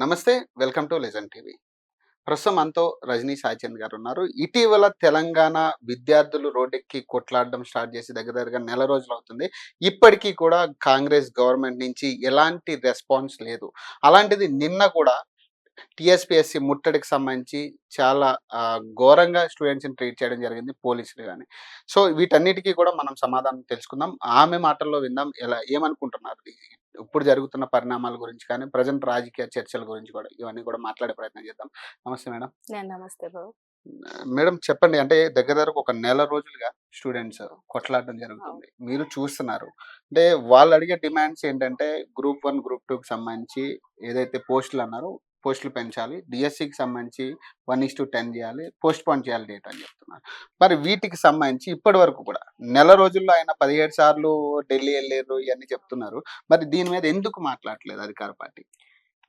నమస్తే. Welcome to legend TV. ప్రస్తుతం మనతో రజనీ సాయిచంద్ గారు ఉన్నారు. ఇటీవల తెలంగాణ విద్యార్థులు రోడ్డెక్కి కొట్లాడడం స్టార్ట్ చేసి దగ్గర దగ్గరగా నెల రోజులవుతుంది. ఇప్పటికీ కూడా కాంగ్రెస్ గవర్నమెంట్ నుంచి ఎలాంటి రెస్పాన్స్ లేదు. అలాంటిది నిన్న కూడా టీఎస్‌పీఎస్‌సీ ముట్టడికి సంబంధించి చాలా ఘోరంగా స్టూడెంట్స్‌ని ట్రీట్ చేయడం జరిగింది పోలీసులు గాని. సో, వీటన్నిటికి కూడా మనం సమాధానం తెలుసుకుందాం. ఆమె మాటల్లో విందాం. ఏమనుకుంటున్నారు? ఇప్పుడు జరుగుతున్న పరిణామాల గురించి కానీ, ప్రెజెంట్ రాజకీయ చర్చల గురించి కూడా ఇవన్నీ కూడా మాట్లాడే ప్రయత్నం చేద్దాం. నమస్తే మేడం. నమస్తే బాబు. మేడం చెప్పండి. అంటే దగ్గర దగ్గరకు ఒక నెల రోజులుగా స్టూడెంట్స్ కొట్లాడడం జరుగుతుంది. అవును. మీరు చూస్తున్నారు. అంటే వాళ్ళు అడిగే డిమాండ్స్ ఏంటంటే గ్రూప్ 1, గ్రూప్ 2కి సంబంధించి ఏదైతే పోస్టులు అన్నారో పోస్టులు పెంచాలి. డీఎస్సీకి సంబంధించి 1:10 చేయాలి. పోస్ట్‌పోన్ చేయాలి డేట్ అని చెప్తున్నారు. మరి వీటికి సంబంధించి ఇప్పటి వరకు కూడా నెల రోజుల్లో ఆయన 17 సార్లు ఢిల్లీ ఎళ్ళిర్రు ఇయన్నీ చెప్తున్నారు. మరి దీని మీద ఎందుకు మాట్లాడట్లేదు అధికార పార్టీ?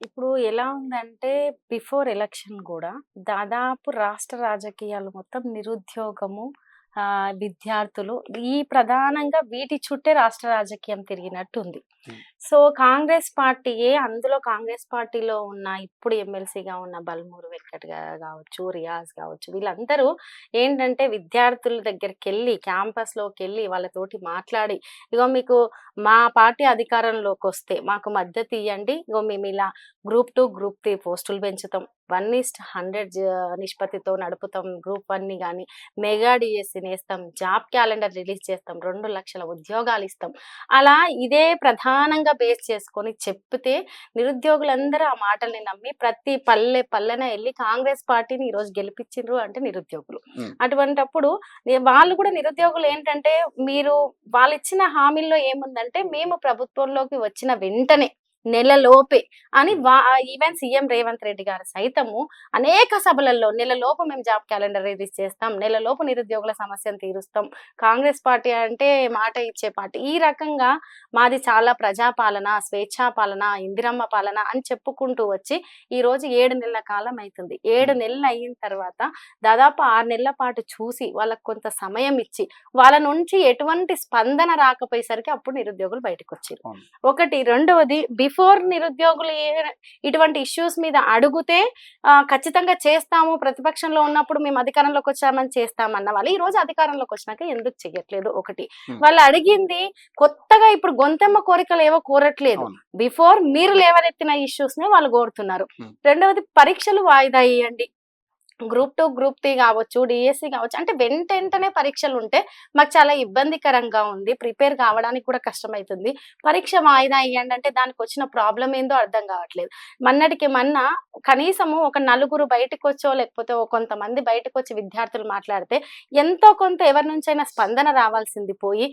ఇప్పుడు ఎలా ఉందంటే బిఫోర్ ఎలక్షన్ కూడా దాదాపు రాష్ట్ర రాజకీయాలు మొత్తం నిరుద్యోగము, విద్యార్థులు ఈ ప్రధానంగా వీటి చుట్టే రాష్ట్ర రాజకీయం తిరిగినట్టు ఉంది. హ్మ్. సో కాంగ్రెస్ పార్టీయే అందులో కాంగ్రెస్ పార్టీలో ఉన్న ఇప్పుడు ఎమ్మెల్సీగా ఉన్న బల్మూరు వెంకట్ కావచ్చు, రియాజ్ కావచ్చు, వీళ్ళందరూ ఏంటంటే విద్యార్థుల దగ్గరికి వెళ్ళి క్యాంపస్‌లోకి వెళ్ళి వాళ్ళతోటి మాట్లాడి, ఇగో మీకు మా పార్టీ అధికారంలోకి వస్తే మాకు మద్దతు ఇయ్యండి. ఇగో మేము ఇలా గ్రూప్ 2, గ్రూప్ 3 పోస్టులు పెంచుతాం. 1:100 నిష్పత్తితో నడుపుతాం గ్రూప్ 1ని గాని, మెగా డిఎస్సిని ఏస్తాం, జాబ్ క్యాలెండర్ రిలీజ్ చేస్తాం, 2 లక్షల ఉద్యోగాలు ఇస్తాం. అలా ఇదే ప్రధానంగా బేస్ చేసుకొని చెప్తే నిరుద్యోగులందరూ ఆ మాటల్ని నమ్మి ప్రతి పల్లెన వెళ్ళి కాంగ్రెస్ పార్టీని ఈరోజు గెలిపించిండ్రు అంటే నిరుద్యోగులు. హ్మ్. అటువంటప్పుడు వాళ్ళు కూడా నిరుద్యోగులు ఏంటంటే వాళ్ళు ఇచ్చిన హామీల్లో ఏముందంటే మేము ప్రభుత్వంలోకి వచ్చిన వెంటనే నెలలోపే అని ఈవెన్ సీఎం రేవంత్ రెడ్డి గారు సైతము అనేక సభలలో నెలలోపు మేము జాబ్ క్యాలెండర్ రిలీజ్ చేస్తాం, నెలలోపు నిరుద్యోగుల సమస్యను తీరుస్తాం, కాంగ్రెస్ పార్టీ అంటే మాట ఇచ్చే పార్టీ, ఈ రకంగా మాది చాలా ప్రజాపాలన, స్వేచ్ఛా పాలన, ఇందిరమ్మ పాలన అని చెప్పుకుంటూ వచ్చి ఈ రోజు 7 నెలల కాలం అవుతుంది. 7 నెలలు అయిన తర్వాత దాదాపు 6 నెలల పాటు చూసి వాళ్ళకు కొంత సమయం ఇచ్చి వాళ్ళ నుంచి ఎటువంటి స్పందన రాకపోయేసరికి అప్పుడు నిరుద్యోగులు బయటకు వచ్చారు. ఒకటి. రెండవది, బిఫోర్ నిరుద్యోగులు ఇటువంటి ఇష్యూస్ మీద అడిగితే ఖచ్చితంగా చేస్తాము, ప్రతిపక్షంలో ఉన్నప్పుడు మేము అధికారంలోకి వచ్చామని చేస్తామన్న వాళ్ళు ఈ రోజు అధికారంలోకి వచ్చినాక ఎందుకు చెయ్యట్లేదు? ఒకటి. వాళ్ళు అడిగింది కొత్తగా ఇప్పుడు గొంతెమ్మ కోరికలు ఏవో కోరట్లేదు. బిఫోర్ మీరు లేవనెత్తిన ఇష్యూస్ నే వాళ్ళు కోరుతున్నారు. రెండవది, పరీక్షలు వాయిదా వేయండి. గ్రూప్ 2, గ్రూప్ 3 కావచ్చు, డిఎస్సి కావచ్చు, అంటే వెంటనే పరీక్షలు ఉంటే మాకు చాలా ఇబ్బందికరంగా ఉంది, ప్రిపేర్ కావడానికి కూడా కష్టమవుతుంది, పరీక్ష వాయిదా ఇయ్యండి అంటే దానికి వచ్చిన ప్రాబ్లం ఏందో అర్థం కావట్లేదు. మొన్న కనీసము ఒక నలుగురు బయటకు వచ్చో లేకపోతే కొంతమంది బయటకు వచ్చి విద్యార్థులు మాట్లాడితే ఎంతో కొంత ఎవరి నుంచైనా స్పందన రావాల్సింది పోయి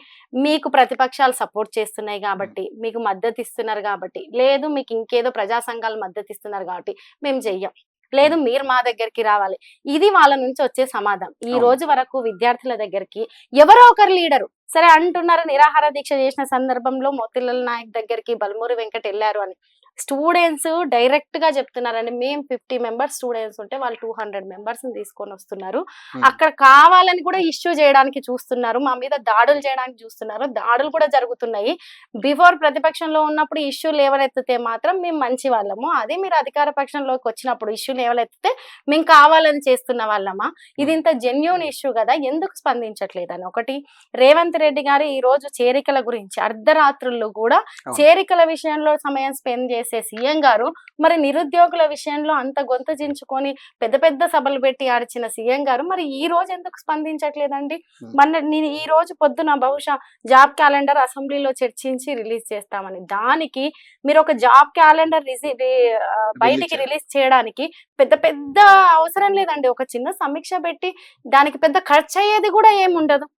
మీకు ప్రతిపక్షాలు సపోర్ట్ చేస్తున్నాయి కాబట్టి, మీకు మద్దతు ఇస్తున్నారు కాబట్టి, లేదు మీకు ఇంకేదో ప్రజా సంఘాలు మద్దతు ఇస్తున్నారు కాబట్టి మేము చెయ్యం, లేదు మీరు మా దగ్గరికి రావాలి, ఇది వాళ్ళ నుంచి వచ్చే సమాధానం. ఈ రోజు వరకు విద్యార్థుల దగ్గరికి ఎవరో ఒకరు లీడరు సరే అంటున్నారు, నిరాహార దీక్ష చేసిన సందర్భంలో మోతిలాల్ నాయక్ దగ్గరికి బల్మూరి వెంకట్ వెళ్ళారు అని. స్టూడెంట్స్ డైరెక్ట్ గా చెప్తున్నారండి, మేము 50 మెంబర్స్ స్టూడెంట్స్ ఉంటే వాళ్ళు 200 మెంబర్స్ తీసుకొని వస్తున్నారు, అక్కడ కావాలని కూడా ఇష్యూ చేయడానికి చూస్తున్నారు, మా మీద దాడులు చేయడానికి చూస్తున్నారు, దాడులు కూడా జరుగుతున్నాయి. బిఫోర్ ప్రతిపక్షంలో ఉన్నప్పుడు ఇష్యూ లేవనెత్తితే మాత్రం మేము మంచి వాళ్ళము, అదే మీరు అధికార పక్షంలోకి వచ్చినప్పుడు ఇష్యూ లేవనెత్తితే మేము కావాలని చేస్తున్న వాళ్ళమా? ఇది ఇంత జెన్యూన్ ఇష్యూ కదా, ఎందుకు స్పందించట్లేదని. ఒకటి. రేవంత్ రెడ్డి గారు ఈ రోజు చేరికల గురించి అర్ధరాత్రుల్లో కూడా చేరికల విషయంలో సమయం స్పెండ్ చేసే సీఎం గారు మరి నిరుద్యోగుల విషయంలో అంత గొంతు చించుకొని పెద్ద పెద్ద సభలు పెట్టి ఆడిచిన సీఎం గారు మరి ఈ రోజు ఎందుకు స్పందించట్లేదండి? నేను ఈ రోజు పొద్దున బహుశా జాబ్ క్యాలెండర్ అసెంబ్లీలో చర్చించి రిలీజ్ చేస్తామని, దానికి మీరు ఒక జాబ్ క్యాలెండర్ బయటికి రిలీజ్ చేయడానికి పెద్ద పెద్ద అవసరం లేదండి, ఒక చిన్న సమీక్ష పెట్టి దానికి పెద్ద ఖర్చు అయ్యేది కూడా ఏముండదు,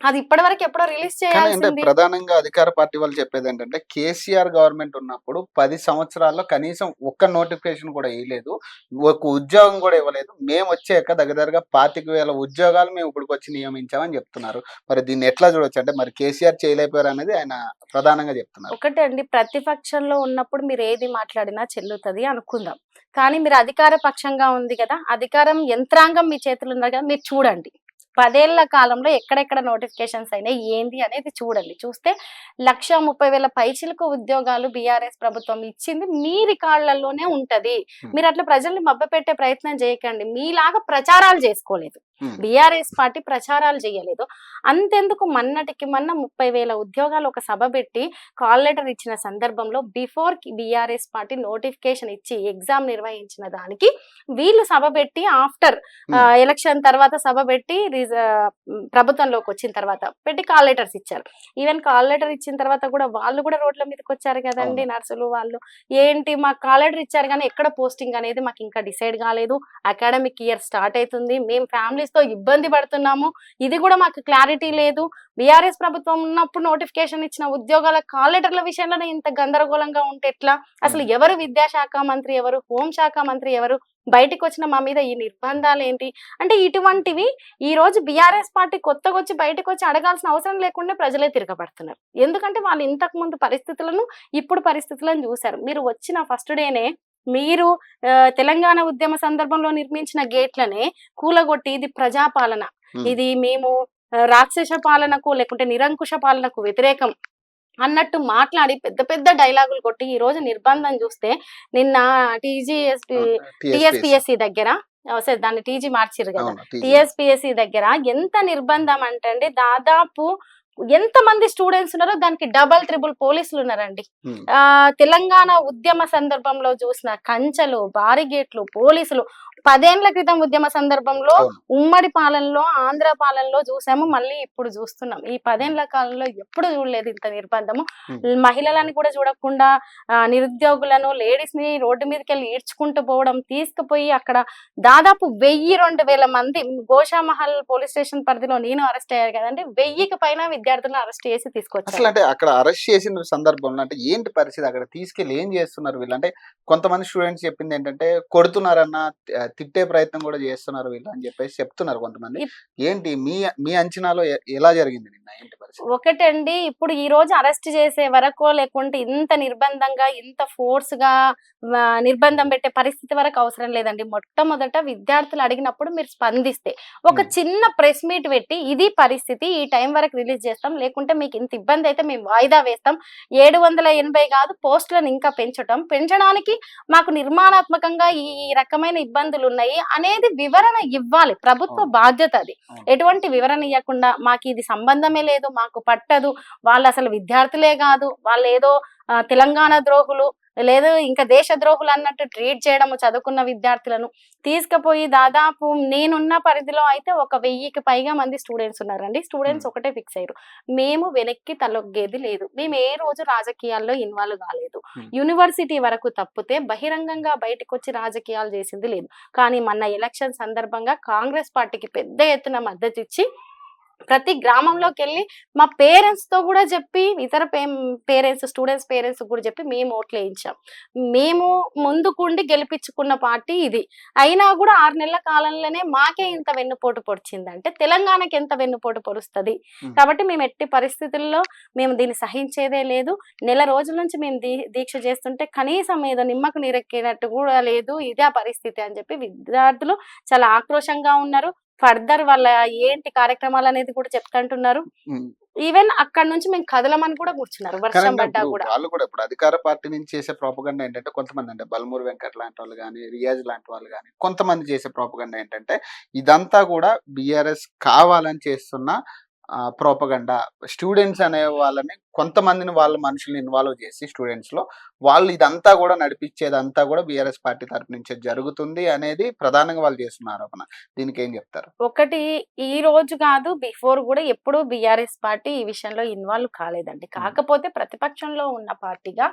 అది ఇప్పటి వరకు ఎప్పుడో రిలీజ్ చేయాల్సింది. ప్రధానంగా అధికార పార్టీ వాళ్ళు చెప్పేది ఏంటంటే కేసీఆర్ గవర్నమెంట్ ఉన్నప్పుడు 10 సంవత్సరాల్లో కనీసం ఒక్క నోటిఫికేషన్ కూడా ఇవ్వలేదు, ఒక ఉద్యోగం కూడా ఇవ్వలేదు, మేము వచ్చాక దగ్గరగా 25,000 ఉద్యోగాలు మేము ఇప్పటికి వచ్చి నియమించామని చెప్తున్నారు. మరి దీన్ని ఎట్లా చూడొచ్చు? అంటే మరి కేసీఆర్ చేయలేకపోయారు అనేది ఆయన ప్రధానంగా చెప్తున్నారు. ఒకటండి, ప్రతిపక్షంలో ఉన్నప్పుడు మీరు ఏది మాట్లాడినా చెల్లుతుంది అనుకుందాం, కానీ మీరు అధికార పక్షంగా ఉంది కదా, అధికారం యంత్రాంగం మీ చేతులు ఉన్నారు కదా, మీరు చూడండి 10 ఏళ్ల కాలంలో ఎక్కడెక్కడ నోటిఫికేషన్స్ అయినాయి ఏంది అనేది చూడండి. చూస్తే 1,30,000 పైచిలకు ఉద్యోగాలు బీఆర్ఎస్ ప్రభుత్వం ఇచ్చింది మీ రికార్డులలోనే ఉంటది. మీరు అట్లా ప్రజల్ని మభ్యపెట్టే ప్రయత్నం చేయకండి. మీలాగా ప్రచారాలు చేసుకోలేదు, బీఆర్ఎస్ పార్టీ ప్రచారాలు చేయలేదు. అంతెందుకు మొన్నటికి మొన్న 30,000 ఉద్యోగాలు ఒక సభ పెట్టి కాల్ లెటర్ ఇచ్చిన సందర్భంలో బిఫోర్ బీఆర్ఎస్ పార్టీ నోటిఫికేషన్ ఇచ్చి ఎగ్జామ్ నిర్వహించిన దానికి వీళ్ళు సభ పెట్టి ఆఫ్టర్ ఎలక్షన్ తర్వాత సభ పెట్టి ప్రభుత్వంలోకి వచ్చిన తర్వాత పెట్టి కాల్ లెటర్స్ ఇచ్చారు. ఈవెన్ కాల్ లెటర్ ఇచ్చిన తర్వాత కూడా వాళ్ళు కూడా రోడ్ల మీదకి వచ్చారు కదండి నర్సులు వాళ్ళు. ఏంటి మాకు కాల్ లెటర్ ఇచ్చారు కానీ ఎక్కడ పోస్టింగ్ అనేది మాకు ఇంకా డిసైడ్ కాలేదు, అకాడమిక్ ఇయర్ స్టార్ట్ అవుతుంది, మేము ఫ్యామిలీస్ తో ఇబ్బంది పడుతున్నాము, ఇది కూడా మాకు క్లారిటీ లేదు. బీఆర్ఎస్ ప్రభుత్వం ఉన్నప్పుడు నోటిఫికేషన్ ఇచ్చిన ఉద్యోగాల కాల్ లెటర్ల విషయంలోనే ఇంత గందరగోళంగా ఉంటే ఎట్లా? అసలు ఎవరు విద్యాశాఖ మంత్రి ఎవరు, హోంశాఖ మంత్రి ఎవరు, బయటికి వచ్చిన మా మీద ఈ నిర్బంధాలు ఏంటి అంటే ఇటువంటివి ఈ రోజు బీఆర్ఎస్ పార్టీ కొత్తగా వచ్చి బయటకు వచ్చి అడగాల్సిన అవసరం లేకుండా ప్రజలే తిరగబడుతున్నారు. ఎందుకంటే వాళ్ళు ఇంతకు ముందు పరిస్థితులను ఇప్పుడు పరిస్థితులను చూశారు. మీరు వచ్చిన ఫస్ట్ డేనే మీరు తెలంగాణ ఉద్యమ సందర్భంలో నిర్మించిన గేట్లనే కూలగొట్టి ఇది ప్రజాపాలన, ఇది మేము రాక్షస పాలనకు లేకుంటే నిరంకుశ పాలనకు వ్యతిరేకం అన్నట్టు మాట్లాడి పెద్ద పెద్ద డైలాగులు కొట్టి ఈ రోజు నిర్బంధం చూస్తే నిన్న టిఎస్పిఎస్సి దగ్గర సరే దాన్ని టీజీ మార్చిరు కదా, టిఎస్పిఎస్సి దగ్గర ఎంత నిర్బంధం అంటే అండి దాదాపు ఎంత మంది స్టూడెంట్స్ ఉన్నారో దానికి డబల్ త్రిబుల్ పోలీసులు ఉన్నారండి. తెలంగాణ ఉద్యమ సందర్భంలో చూసిన కంచెలు, బారిగేట్లు, పోలీసులు 10 ఏళ్ల క్రితం ఉద్యమ సందర్భంలో ఉమ్మడి పాలనలో ఆంధ్ర పాలనలో చూసాము, మళ్ళీ ఇప్పుడు చూస్తున్నాం. ఈ 10 ఏళ్ల కాలంలో ఎప్పుడు చూడలేదు ఇంత నిర్బంధము. మహిళలను కూడా చూడకుండా నిరుద్యోగులను లేడీస్ ని రోడ్డు మీదకి వెళ్ళి ఈడ్చుకుంటూ పోవడం, తీసుకుపోయి అక్కడ దాదాపు 1000-2000 మంది గోషామహల్ పోలీస్ స్టేషన్ పరిధిలో నేను అరెస్ట్ అయ్యారు కదండి, 1000కి పైన విద్యార్థులను అరెస్ట్ చేసి తీసుకొచ్చారు. అసలు అంటే అక్కడ అరెస్ట్ చేసిన సందర్భంలో అంటే ఏంటి పరిస్థితి, అక్కడ తీసుకెళ్లి ఏం చేస్తున్నారు వీళ్ళు? అంటే కొంతమంది స్టూడెంట్స్ చెప్పింది ఏంటంటే కొడుతున్నారన్న, తిట్టే ప్రయత్నం కూడా చేస్తున్నారు వీళ్ళు అని చెప్పేసి చెప్తున్నారు కొంతమంది. ఏంటి మీ అంచనాలో ఎలా జరిగింది నిన్న, ఏంటి పరిస్థితి? ఒకటండి, ఇప్పుడు ఈ రోజు అరెస్ట్ చేసే వరకు లేకుంటే ఇంత నిర్బంధంగా ఇంత ఫోర్స్ గా నిర్బంధం పెట్టే పరిస్థితి వరకు అవసరం లేదండి. మొట్టమొదట విద్యార్థులు అడిగినప్పుడు మీరు స్పందిస్తే ఒక చిన్న ప్రెస్ మీట్ పెట్టి ఇది పరిస్థితి, ఈ టైం వరకు రిలీజ్ చేస్తాం, లేకుంటే మీకు ఇంత ఇబ్బంది అయితే మేము వాయిదా వేస్తాం, 780 కాదు పోస్టులను ఇంకా పెంచడానికి మాకు నిర్మాణాత్మకంగా ఈ రకమైన ఇబ్బందులు ఉన్నాయి అనేది వివరణ ఇవ్వాలి. ప్రభుత్వ బాధ్యత అది. ఎటువంటి వివరణ ఇవ్వకుండా మాకు ఇది సంబంధమే లేదు, మాకు పట్టదు, వాళ్ళు అసలు విద్యార్థులే కాదు, వాళ్ళు ఏదో తెలంగాణ ద్రోహులు లేదు ఇంకా దేశ ద్రోహులు అన్నట్టు ట్రీట్ చేయడము, చదువుకున్న విద్యార్థులను తీసుకుపోయి దాదాపు నేనున్న పరిధిలో అయితే 1000కి పైగా మంది స్టూడెంట్స్ ఉన్నారండి. స్టూడెంట్స్ ఒకటే ఫిక్స్ అయ్యారు, మేము వెనక్కి తలొగ్గేది లేదు, మేము ఏ రోజు రాజకీయాల్లో ఇన్వాల్వ్ కాలేదు, యూనివర్సిటీ వరకు తప్పితే బహిరంగంగా బయటకు వచ్చి రాజకీయాలు చేసింది లేదు. కానీ మొన్న ఎలక్షన్ సందర్భంగా కాంగ్రెస్ పార్టీకి పెద్ద ఎత్తున మద్దతు ఇచ్చి ప్రతి గ్రామంలోకి వెళ్ళి మా పేరెంట్స్ తో కూడా చెప్పి, ఇతర పేరెంట్స్ స్టూడెంట్స్ పేరెంట్స్ కూడా చెప్పి మేము ఓట్లు వేయించాం. మేము ముందుకుండి గెలిపించుకున్న పార్టీ ఇది. అయినా కూడా 6 నెలల కాలంలోనే మాకే ఇంత వెన్నుపోటు పొడిచిందంటే తెలంగాణకి ఎంత వెన్నుపోటు పొడుస్తుంది. కాబట్టి మేము ఎట్టి పరిస్థితుల్లో మేము దీన్ని సహించేదే లేదు. నెల రోజుల నుంచి మేము దీక్ష చేస్తుంటే కనీసం ఏదో నిమ్మకు నీరెక్కినట్టు కూడా లేదు, ఇదే పరిస్థితి అని చెప్పి విద్యార్థులు చాలా ఆక్రోషంగా ఉన్నారు. ఫర్దర్ వాళ్ళ ఏంటి కార్యక్రమాలు అనేది కూడా చెప్తుంటున్నారు. ఈవెన్ అక్కడ నుంచి మేము కదలమని కూడా కూర్చున్నారు వర్షం పడ్డా కూడా. వాళ్ళు కూడా ఇప్పుడు అధికార పార్టీ నుంచి చేసే ప్రోపగండా ఏంటంటే కొంతమంది అంటే బల్మూరి వెంకట్ లాంటి వాళ్ళు కానీ, రియాజ్ లాంటి వాళ్ళు కానీ కొంతమంది చేసే ప్రోపగండా ఏంటంటే ఇదంతా కూడా బీఆర్ఎస్ కావాలని చేస్తున్న ప్రోపగండా. స్టూడెంట్స్ అనే వాళ్ళని కొంతమందిని వాళ్ళ మనుషుల్ని ఇన్వాల్వ్ చేసి స్టూడెంట్స్ లో వాళ్ళు ఇదంతా కూడా నడిపించేదంతా కూడా బీఆర్ఎస్ పార్టీ తరపు నుంచే జరుగుతుంది అనేది ప్రధానంగా వాళ్ళు చేస్తున్న ఆరోపణ. దీనికి ఏం చెప్తారు? ఒకటి, ఈ రోజు కాదు బిఫోర్ కూడా ఎప్పుడు బీఆర్ఎస్ పార్టీ ఈ విషయంలో ఇన్వాల్వ్ కాలేదండి. కాకపోతే ప్రతిపక్షంలో ఉన్న పార్టీగా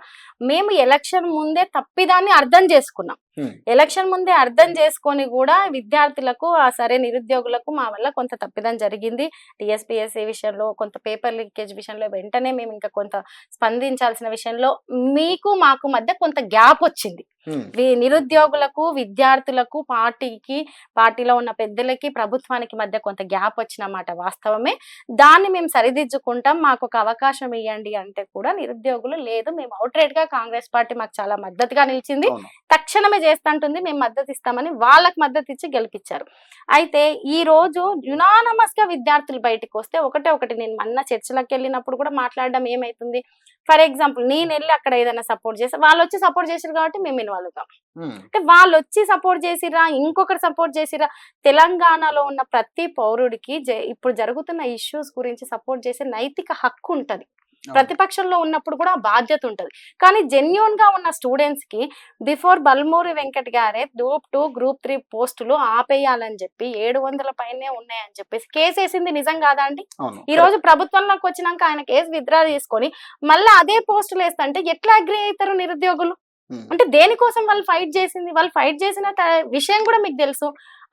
మేము ఎలక్షన్ ముందే తప్పిదాన్ని అర్థం చేసుకున్నాం. ఎలక్షన్ ముందే అర్థం చేసుకొని కూడా విద్యార్థులకు సరే నిరుద్యోగులకు మా వల్ల కొంత తప్పిదం జరిగింది, టీఎస్పీఎస్సీ విషయంలో కొంత పేపర్ లీకేజ్ విషయంలో వెంటనే మేము ఇంకా కొంత స్పందించాల్సిన విషయంలో మీకు మాకు మధ్య కొంత గ్యాప్ వచ్చింది. నిరుద్యోగులకు, విద్యార్థులకు, పార్టీలో ఉన్న పెద్దలకి, ప్రభుత్వానికి మధ్య కొంత గ్యాప్ వచ్చినమాట వాస్తవమే. దాన్ని మేము సరిదిద్దుకుంటాం, మాకు ఒక అవకాశం ఇవ్వండి అంటే కూడా నిరుద్యోగులు లేదు, మేము అవుట్రైట్ గా కాంగ్రెస్ పార్టీ మాకు చాలా మద్దతుగా నిలిచింది, తక్షణమే చేస్తుంటుంది, మేము మద్దతు ఇస్తామని వాళ్ళకి మద్దతు ఇచ్చి గెలిపించారు. అయితే ఈ రోజు యునానమస్ గా విద్యార్థులు బయటకు వస్తే ఒకటి నేను మొన్న చర్చలకు వెళ్ళినప్పుడు కూడా మాట్లాడడం ఏమైతుంది, ఫర్ ఎగ్జాంపుల్ నేను వెళ్ళి అక్కడ ఏదైనా సపోర్ట్ చేస్తే వాళ్ళు వచ్చి సపోర్ట్ చేశారు కాబట్టి మేము ఇన్వాల్వ్ కాం. అంటే వాళ్ళు వచ్చి సపోర్ట్ చేసిరా, ఇంకొకరు సపోర్ట్ చేసిరా, తెలంగాణలో ఉన్న ప్రతి పౌరుడికి ఇప్పుడు జరుగుతున్న ఇష్యూస్ గురించి సపోర్ట్ చేసే నైతిక హక్కు ఉంటది. ప్రతిపక్షంలో ఉన్నప్పుడు కూడా బాధ్యత ఉంటది. కానీ జెన్యూన్ గా ఉన్న స్టూడెంట్స్ కి బిఫోర్ బల్మూరి వెంకట్ గారే గ్రూప్ 2, గ్రూప్ 3 పోస్టులు ఆపేయాలని చెప్పి 700 పైనే ఉన్నాయని చెప్పేసి కేసు వేసింది నిజం కాదా అండి? ఈ రోజు ప్రభుత్వంలోకి వచ్చినాక ఆయన కేసు విత్డ్రా చేసుకొని మళ్ళీ అదే పోస్టులు వేస్తుంటే ఎట్లా అగ్రి అవుతారు నిరుద్యోగులు? అంటే దేనికోసం వాళ్ళు ఫైట్ చేసింది? వాళ్ళు ఫైట్ చేసిన విషయం కూడా మీకు తెలుసు.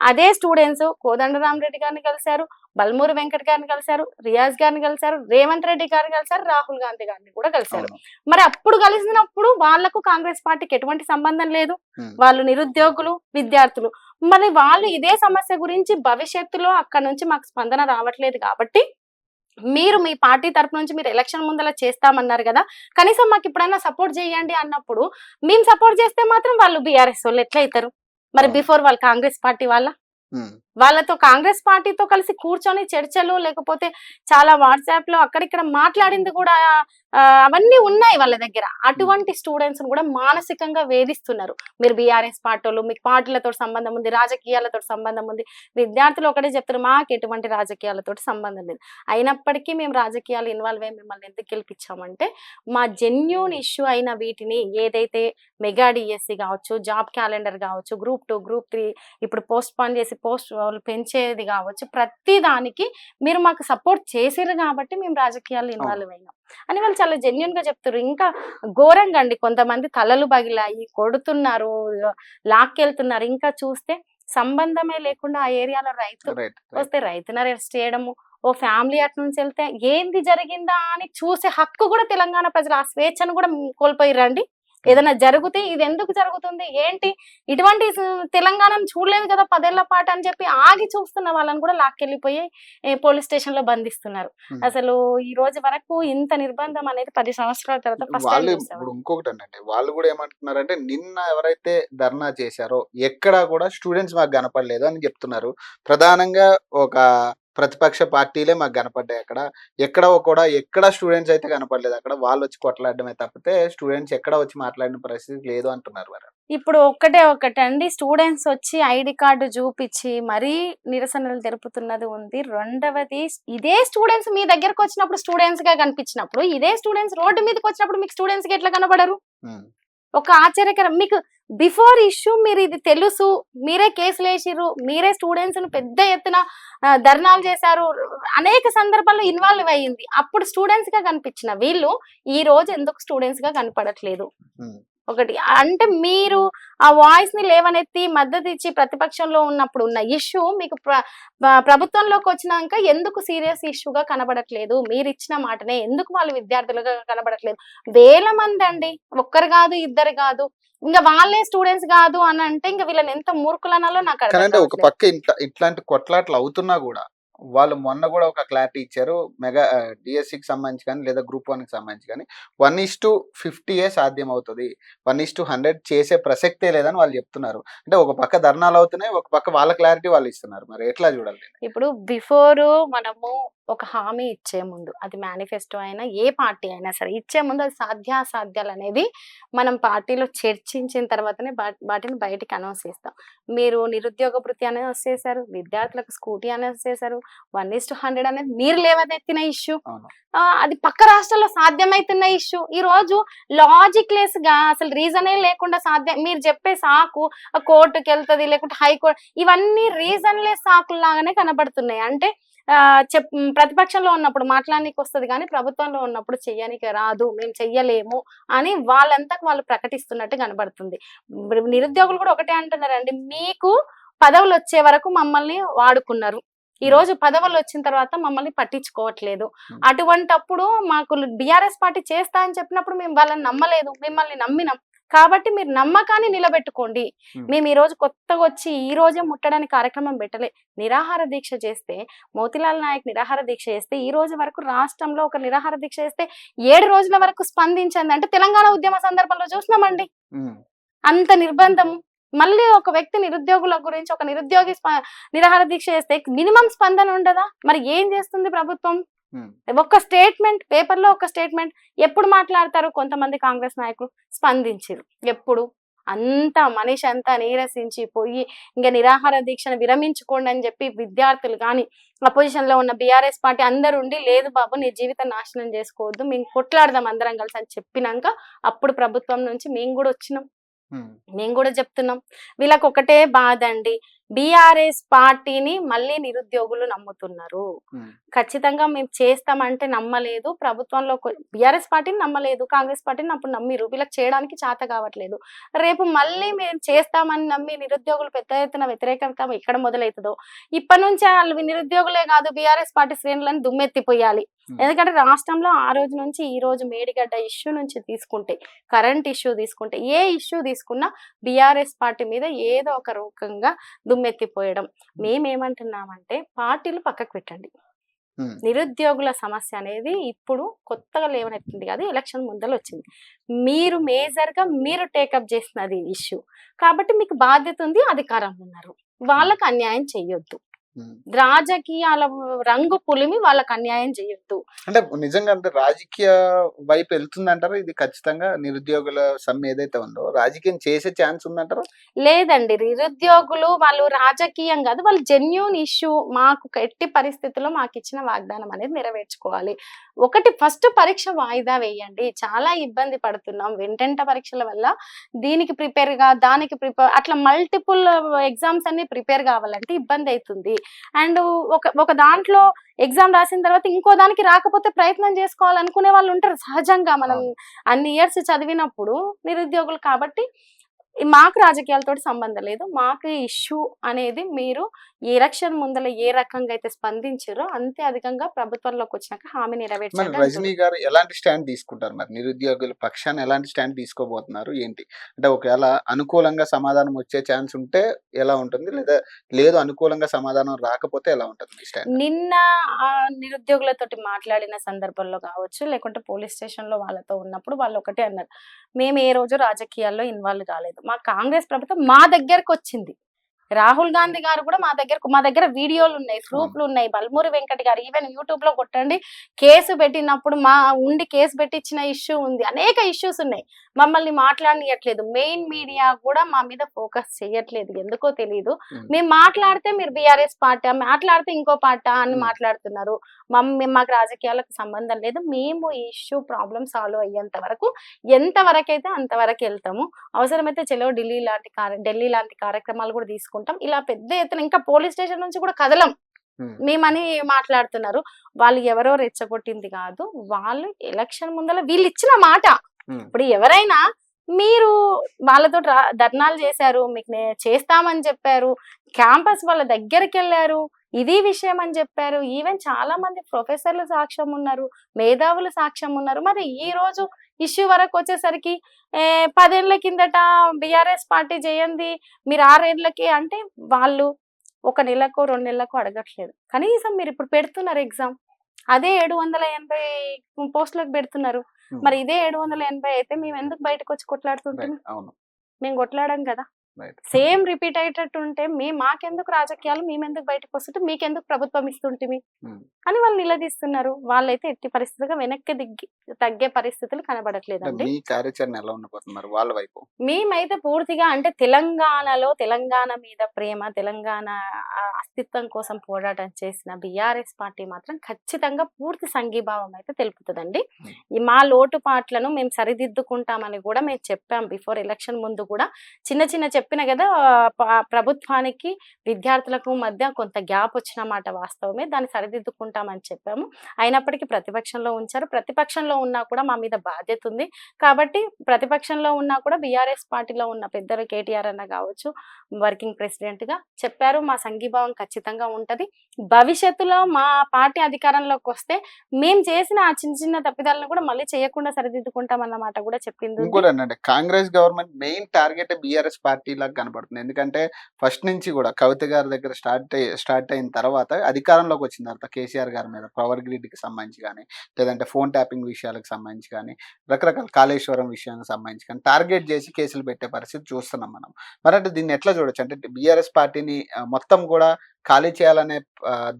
అదే స్టూడెంట్స్ కోదండరామరెడ్డి గారిని కలిశారు, బల్మూరి వెంకట్ గారిని కలిశారు, రియాజ్ గారిని కలిశారు, రేవంత్ రెడ్డి గారిని కలిశారు, రాహుల్ గాంధీ గారిని కూడా కలిశారు. మరి అప్పుడు కలిసినప్పుడు వాళ్లకు కాంగ్రెస్ పార్టీకి ఎటువంటి సంబంధం లేదు, వాళ్ళు నిరుద్యోగులు, విద్యార్థులు. మరి వాళ్ళు ఇదే సమస్య గురించి భవిష్యత్తులో అక్కడ నుంచి మాకు స్పందన రావట్లేదు కాబట్టి మీరు మీ పార్టీ తరపు నుంచి మీరు ఎలక్షన్ ముందలా చేస్తామన్నారు కదా, కనీసం మాకు ఇప్పుడైనా సపోర్ట్ చేయండి అన్నప్పుడు మేము సపోర్ట్ చేస్తే మాత్రం వాళ్ళు బీఆర్ఎస్ వాళ్ళు ఎట్లా అవుతారు? మరి బిఫోర్ వాళ్ళు కాంగ్రెస్ పార్టీ వాళ్ళతో కాంగ్రెస్ పార్టీతో కలిసి కూర్చొని చర్చలు, లేకపోతే చాలా వాట్సాప్ లో అక్కడిక్కడ మాట్లాడింది కూడా అవన్నీ ఉన్నాయి వాళ్ళ దగ్గర. అటువంటి స్టూడెంట్స్ కూడా మానసికంగా వేధిస్తున్నారు. మీరు బీఆర్ఎస్ పార్టీలు, మీకు పార్టీలతో సంబంధం ఉంది, రాజకీయాలతో సంబంధం ఉంది. విద్యార్థులు ఒకటే చెప్తారు, మాకు ఎటువంటి రాజకీయాలతో సంబంధం లేదు. అయినప్పటికీ మేము రాజకీయాలు ఇన్వాల్వ్ అయ్యి మిమ్మల్ని ఎందుకు గెలిపించామంటే మా జెన్యూన్ ఇష్యూ అయిన వీటిని ఏదైతే మెగా డిఎస్సి కావచ్చు, జాబ్ క్యాలెండర్ కావచ్చు, గ్రూప్ 2, గ్రూప్ 3 ఇప్పుడు పోస్ట్ పోన్ చేసి పోస్ట్ పెంచేది కావచ్చు, ప్రతి దానికి మీరు మాకు సపోర్ట్ చేసిరు కాబట్టి మేము రాజకీయాలు ఇన్వాల్వ్ అయినాం అని వాళ్ళు చాలా జెన్యున్ గా చెప్తారు. ఇంకా ఘోరంగా అండి, కొంతమంది తలలు పగిలాయి, కొడుతున్నారు, లాక్కెళ్తున్నారు. ఇంకా చూస్తే సంబంధమే లేకుండా ఆ ఏరియాలో రైతు వస్తే రైతును అరెస్ట్ చేయడము, ఓ ఫ్యామిలీ అటు నుంచి వెళ్తే ఏంది జరిగిందా అని చూసే హక్కు కూడా తెలంగాణ ప్రజలు, ఆ స్వేచ్ఛను కూడా కోల్పోయిరండి. ఏదైనా జరిగితే ఇది ఎందుకు జరుగుతుంది ఏంటి, ఇటువంటి తెలంగాణను చూడలేదు కదా 10 ఏళ్ల పాటు అని చెప్పి ఆగి చూస్తున్న వాళ్ళని కూడా లాక్కెళ్ళిపోయి పోలీస్ స్టేషన్ లో బంధిస్తున్నారు. అసలు ఈ రోజు వరకు ఇంత నిర్బంధం అనేది 10 సంవత్సరాల తర్వాత ఫస్ట్ టైం ఇప్పుడు ఇంకొకటి అంటే వాళ్ళు కూడా ఏమంటున్నారంటే నిన్న ఎవరైతే ధర్నా చేశారో ఎక్కడా కూడా స్టూడెంట్స్ మాకు కనపడలేదు అని చెప్తున్నారు. ప్రధానంగా ఒక ప్రతిపక్ష పార్టీలే మాకు కనపడ్డాయి. ఎక్కడ స్టూడెంట్స్ అయితే కనపడలేదు. అక్కడ వాళ్ళు వచ్చి కొట్లాడడమే తప్పితే స్టూడెంట్స్ ఎక్కడ వచ్చి మాట్లాడిన పరిస్థితి లేదు అంటున్నారు. మరి ఇప్పుడు ఒకటండి, స్టూడెంట్స్ వచ్చి ఐడి కార్డు చూపించి మరీ నిరసనలు తెలుపుతున్నది ఉంది. రెండవది, ఇదే స్టూడెంట్స్ మీ దగ్గరకు వచ్చినప్పుడు స్టూడెంట్స్ గా కనిపించినప్పుడు, ఇదే స్టూడెంట్స్ రోడ్డు మీదకి వచ్చినప్పుడు మీకు స్టూడెంట్స్ కి ఎట్లా కనబడరు? ఒక ఆశ్చర్యకరం. మీకు బిఫోర్ ఇష్యూ మీరు ఇది తెలుసు, మీరే కేసులు వేసిర్రు, మీరే స్టూడెంట్స్ ను పెద్ద ఎత్తున ధర్నాలు చేశారు, అనేక సందర్భాల్లో ఇన్వాల్వ్ అయ్యింది. అప్పుడు స్టూడెంట్స్ గా కనిపించిన వీళ్ళు ఈ రోజు ఎందుకు స్టూడెంట్స్ గా కనపడట్లేదు? ఒకటి అంటే మీరు ఆ వాయిస్ ని లేవనెత్తి మద్దతు ఇచ్చి ప్రతిపక్షంలో ఉన్నప్పుడు ఉన్న ఇష్యూ మీకు ప్రభుత్వంలోకి వచ్చినాక ఎందుకు సీరియస్ ఇష్యూగా కనబడట్లేదు? మీరు ఇచ్చిన మాటనే ఎందుకు వాళ్ళు విద్యార్థులుగా కనబడట్లేదు? వేల మంది అండి, ఒక్కరు కాదు, ఇద్దరు కాదు, ఇంకా వాళ్ళే స్టూడెంట్స్ కాదు అని అంటే ఇంకా వీళ్ళని ఎంత మూర్ఖులనాలో నాకు అర్థం. ఒక పక్క ఇట్లాంటి కొట్లాట్లు అవుతున్నా కూడా వాళ్ళు మొన్న కూడా ఒక క్లారిటీ ఇచ్చారు. మెగా డిఎస్సికి సంబంధించి కానీ లేదా గ్రూప్ 1కి సంబంధించి కానీ 1:50 సాధ్యం అవుతుంది, 1:100 చేసే ప్రసక్తే లేదని వాళ్ళు చెప్తున్నారు. అంటే ఒక పక్క ధర్నాలు అవుతున్నాయి, ఒక పక్క వాళ్ళ క్లారిటీ వాళ్ళు ఇస్తున్నారు. మరి ఎట్లా చూడాలి? ఇప్పుడు బిఫోర్ మనము ఒక హామీ ఇచ్చే ముందు, అది మేనిఫెస్టో అయినా ఏ పార్టీ అయినా సరే ఇచ్చే ముందు అది సాధ్యాసాధ్యాలు అనేది మనం పార్టీలో చర్చించిన తర్వాతనే వాటిని బయటికి అనౌన్స్ చేస్తాం. మీరు నిరుద్యోగ భృతి అనౌన్స్ చేశారు, విద్యార్థులకు స్కూటీ అనౌన్స్ చేశారు, 1:100 అనేది మీరు లేవనెత్తిన ఇష్యూ, అది పక్క రాష్ట్రాల్లో సాధ్యమైతున్న ఇష్యూ. ఈ రోజు లాజిక్ లెస్ గా అసలు రీజనే లేకుండా సాధ్యం, మీరు చెప్పే సాకు కోర్టుకి వెళ్తుంది లేకుంటే హైకోర్టు, ఇవన్నీ రీజన్ లెస్ సాకులు లాగానే కనబడుతున్నాయి. అంటే ప్రతిపక్షంలో ఉన్నప్పుడు మాట్లాడడానికి వస్తుంది కానీ ప్రభుత్వంలో ఉన్నప్పుడు చెయ్యనికి రాదు, మేము చెయ్యలేము అని వాళ్ళంతా వాళ్ళు ప్రకటిస్తున్నట్టు కనబడుతుంది. నిరుద్యోగులు కూడా ఒకటే అంటున్నారండి, మీకు పదవులు వచ్చే వరకు మమ్మల్ని వాడుకున్నారు, ఈ రోజు పదవులు వచ్చిన తర్వాత మమ్మల్ని పట్టించుకోవట్లేదు. అటువంటప్పుడు మాకు బీఆర్ఎస్ పార్టీ చేస్తా అని చెప్పినప్పుడు మేము వాళ్ళని నమ్మలేదు, మిమ్మల్ని నమ్మినాం. కాబట్టి మీరు నమ్మకాన్ని నిలబెట్టుకోండి. Hmm. మేము ఈ రోజు కొత్తగా వచ్చి ఈ రోజే ముట్టడానికి కార్యక్రమం పెట్టలే. నిరాహార దీక్ష చేస్తే, మోతిలాల్ నాయక్ నిరాహార దీక్ష చేస్తే, ఈ రోజు వరకు రాష్ట్రంలో ఒక నిరాహార దీక్ష చేస్తే 7 రోజుల వరకు స్పందించింది అంటే తెలంగాణ ఉద్యమ సందర్భంలో చూసినామండి. Hmm. అంత నిర్బంధం. మళ్ళీ ఒక వ్యక్తి నిరుద్యోగుల గురించి, ఒక నిరుద్యోగి నిరాహార దీక్ష చేస్తే మినిమం స్పందన ఉండదా? మరి ఏం చేస్తుంది ప్రభుత్వం? Hmm. ఒక్క స్టేట్మెంట్, పేపర్లో ఒక స్టేట్మెంట్ ఎప్పుడు మాట్లాడతారు? కొంతమంది కాంగ్రెస్ నాయకులు స్పందించారు. ఎప్పుడు? అంతా మనిషి అంతా నీరసించి పోయి ఇంకా నిరాహార దీక్షను విరమించుకోండి అని చెప్పి విద్యార్థులు కానీ, అపోజిషన్ లో ఉన్న బీఆర్ఎస్ పార్టీ అందరు ఉండి, లేదు బాబు నీ జీవితం నాశనం చేసుకోవద్దు, మేము కొట్లాడదాం అందరం కలిసి అని చెప్పినాక అప్పుడు ప్రభుత్వం నుంచి మేము కూడా వచ్చినాం. Hmm. మేము కూడా చెప్తున్నాం. వీళ్ళకి ఒకటే బాధ అండి, బీఆర్ఎస్ పార్టీని మళ్ళీ నిరుద్యోగులు నమ్ముతున్నారు. Hmm. ఖచ్చితంగా మేము చేస్తామంటే నమ్మలేదు. ప్రభుత్వంలో బీఆర్ఎస్ పార్టీని నమ్మలేదు, కాంగ్రెస్ పార్టీని అప్పుడు నమ్మిరు. వీళ్ళకి చేయడానికి చేత కావట్లేదు. రేపు మళ్ళీ మేము చేస్తామని నమ్మి నిరుద్యోగులు పెద్ద ఎత్తున వ్యతిరేకత ఎక్కడ మొదలవుతుందో, ఇప్పటి నుంచే వాళ్ళు నిరుద్యోగులే కాదు బీఆర్ఎస్ పార్టీ శ్రేణులను దుమ్మెత్తిపోయాలి. ఎందుకంటే రాష్ట్రంలో ఆ రోజు నుంచి ఈ రోజు మేడిగడ్డ ఇష్యూ నుంచి తీసుకుంటే, కరెంట్ ఇష్యూ తీసుకుంటే, ఏ ఇష్యూ తీసుకున్నా బీఆర్ఎస్ పార్టీ మీద ఏదో ఒక రూపంగా దుమ్మెత్తిపోయడం. మేమేమంటున్నామంటే పార్టీలు పక్కకు పెట్టండి. Hmm. నిరుద్యోగుల సమస్య అనేది ఇప్పుడు కొత్తగా లేవనెత్తింది కాదు, ఎలక్షన్ ముందర వచ్చింది. మీరు మేజర్ గా మీరు టేకప్ చేసినది ఇష్యూ కాబట్టి మీకు బాధ్యత ఉంది, అధికారంలో ఉన్నారు, వాళ్ళకి అన్యాయం చెయ్యొద్దు. Hmm. రాజకీయాల రంగు పులిమి వాళ్ళకి అన్యాయం చేయొద్దు. అంటే నిజంగా అంటే రాజకీయ వైపు వెళ్తుందంటారా? ఇది ఖచ్చితంగా నిరుద్యోగుల సమ్మె ఏదైతే ఉందో రాజకీయం చేసే ఛాన్స్ ఉందంటారా? లేదండి, నిరుద్యోగులు వాళ్ళు రాజకీయం కాదు, వాళ్ళు జెన్యూన్ ఇష్యూ. మాకు ఎట్టి పరిస్థితుల్లో మాకు ఇచ్చిన వాగ్దానం అనేది నెరవేర్చుకోవాలి. ఒకటి, ఫస్ట్ పరీక్ష వాయిదా వేయండి. చాలా ఇబ్బంది పడుతున్నాం వెంటంట పరీక్షల వల్ల. దీనికి ప్రిపేర్ గా, దానికి ప్రిపేర్, అట్లా మల్టిపుల్ ఎగ్జామ్స్ అన్ని ప్రిపేర్ కావాలంటే ఇబ్బంది అవుతుంది. అండ్ ఒక దాంట్లో ఎగ్జామ్ రాసిన తర్వాత ఇంకో దానికి రాకపోతే ప్రయత్నం చేసుకోవాలనుకునే వాళ్ళు ఉంటారు సహజంగా. మనం అన్ని ఇయర్స్ చదివినప్పుడు నిరుద్యోగులు కాబట్టి మాకు రాజకీయాలతో సంబంధం లేదు. మాకు ఇష్యూ అనేది మీరు ఈ ఎలక్షన్ ముందర ఏ రకంగా అయితే స్పందించారో అంతే అధికంగా ప్రభుత్వంలోకి వచ్చినాక హామీ మరి నెరవేర్చండి. రజనీ గారు ఎలాంటి స్టాండ్ తీసుకుంటారు? మరి నిరుద్యోగుల పక్షాన్ని ఎలాంటి స్టాండ్ తీసుకోబోతున్నారు ఏంటి? అంటే ఒకవేళ అనుకూలంగా సమాధానం వచ్చే ఛాన్స్ ఉంటే ఎలా ఉంటుంది, లేదా లేదు అనుకూలంగా సమాధానం రాకపోతే ఎలా ఉంటుంది మీ స్టాండ్? నిన్న నిరుద్యోగులతోటి మాట్లాడిన సందర్భంలో కావచ్చు, లేకుంటే పోలీస్ స్టేషన్ లో వాళ్ళతో ఉన్నప్పుడు వాళ్ళు ఒకటే అన్నారు, మేము ఏ రోజు రాజకీయాల్లో ఇన్వాల్వ్ కాలేదు. మా కాంగ్రెస్ ప్రభుత్వం మా దగ్గరకు వచ్చింది. రాహుల్ గాంధీ గారు కూడా మా దగ్గర వీడియోలు ఉన్నాయి, ప్రూఫ్లు ఉన్నాయి. బల్మూరి వెంకట్ గారు ఈవెన్ యూట్యూబ్ లో కొట్టండి, కేసు పెట్టినప్పుడు కేసు పెట్టించిన ఇష్యూ ఉంది. అనేక ఇష్యూస్ ఉన్నాయి. మమ్మల్ని మాట్లాడనియట్లేదు. మెయిన్ మీడియా కూడా మా మీద ఫోకస్ చేయట్లేదు, ఎందుకో తెలియదు. మేము మాట్లాడితే మీరు బీఆర్ఎస్ పార్టీ, మాట్లాడితే ఇంకో పార్టీ అని మాట్లాడుతున్నారు. మాకు రాజకీయాలకు సంబంధం లేదు. మేము ఈ ఇష్యూ ప్రాబ్లం సాల్వ్ అయ్యేంత వరకు ఎంతవరకు అయితే అంతవరకు వెళ్తాము. అవసరమైతే చలో ఢిల్లీ లాంటి కార్యక్రమాలు కూడా తీసుకుంటాం. ఇలా పెద్ద ఎత్తున ఇంకా పోలీస్ స్టేషన్ నుంచి కూడా కదలం మేమని మాట్లాడుతున్నారు. వాళ్ళు ఎవరో రెచ్చగొట్టింది కాదు, వాళ్ళు ఎలక్షన్ ముందర వీళ్ళు ఇచ్చిన మాట. ఇప్పుడు ఎవరైనా మీరు వాళ్ళతో ధర్నాలు చేశారు, మీకు చేస్తామని చెప్పారు, క్యాంపస్ వాళ్ళ దగ్గరికి వెళ్ళారు, ఇది విషయం అని చెప్పారు. ఈవెన్ చాలా మంది ప్రొఫెసర్లు సాక్ష్యం ఉన్నారు, మేధావులు సాక్ష్యం ఉన్నారు. మరి ఈ రోజు ఇష్యూ వరకు వచ్చేసరికి 10 ఏళ్ల కిందట బీఆర్ఎస్ పార్టీ చేయండి మీరు 6 ఏళ్ళకి అంటే వాళ్ళు 1 నెలకో 2 నెలలకు అడగట్లేదు. కనీసం మీరు ఇప్పుడు పెడుతున్నారు ఎగ్జామ్, అదే 780 పోస్టులకు పెడుతున్నారు. మరి ఇదే 780 అయితే మేము ఎందుకు బయటకు వచ్చి కొట్లాడుతుంటాం? మేము కొట్లాడాం కదా. సేమ్ రిపీట్ అయ్యేటట్టు ఉంటే మాకెందుకు రాజకీయాలు, మేమెందుకు బయటకు వస్తుంటే మీకెందుకు ప్రభుత్వం ఇస్తుంటిమి అని వాళ్ళు నిలదీస్తున్నారు. వాళ్ళైతే ఎట్టి పరిస్థితిగా వెనక్కి తగ్గే పరిస్థితులు కనబడట్లేదండి. మేమైతే పూర్తిగా అంటే తెలంగాణలో తెలంగాణ మీద ప్రేమ, తెలంగాణ అస్తిత్వం కోసం పోరాటం చేసిన బీఆర్ఎస్ పార్టీ మాత్రం ఖచ్చితంగా పూర్తి సంఘీభావం అయితే తెలుపుతుందండి. మా లోటుపాట్లను మేము సరిదిద్దుకుంటామని కూడా మేము చెప్పాం. బిఫోర్ ఎలక్షన్ ముందు కూడా చిన్న చెప్పిన కదా ప్రభుత్వానికి విద్యార్థులకు మధ్య కొంత గ్యాప్ వచ్చిన మాట వాస్తవమే. దాన్ని సరిదిద్దుకుంటామని చెప్పాము. అయినప్పటికీ ప్రతిపక్షంలో ఉంచారు. ప్రతిపక్షంలో ఉన్నా కూడా మా మీద బాధ్యత ఉంది. కాబట్టి ప్రతిపక్షంలో ఉన్నా కూడా బీఆర్ఎస్ పార్టీలో ఉన్న పెద్దలు కేటీఆర్ అన్న కావచ్చు, వర్కింగ్ ప్రెసిడెంట్‌గా చెప్పారు. మా సంఘీభావం ఖచ్చితంగా ఉంటది. భవిష్యత్తులో మా పార్టీ అధికారంలోకి వస్తే మేము చేసిన ఆ చిన్న చిన్న తప్పిదాలను కూడా మళ్ళీ చేయకుండా సరిదిద్దుకుంటామన్న మాట కూడా చెప్పింది ఉంది. ఇంకోటేంటంటే Congress government main target BRS party లాగా కనపడుతుంది. ఎందుకంటే ఫస్ట్ నుంచి కూడా కవిత గారి దగ్గర స్టార్ట్ అయిన తర్వాత అధికారంలోకి వచ్చిన తర్వాత కేసీఆర్ గారి మీద పవర్ గ్రిడ్‌కి సంబంధించి గాని, లేదంటే ఫోన్ ట్యాపింగ్ విషయాలకు సంబంధించి గాని, రకరకాల కాళేశ్వరం విషయానికి సంబంధించి కానీ టార్గెట్ చేసి కేసులు పెట్టే పరిస్థితి చూస్తున్నాం మనం. మరంటే దీన్ని ఎట్లా చూడొచ్చు? అంటే బీఆర్ఎస్ పార్టీని మొత్తం కూడా ఖాళీ చేయాలనే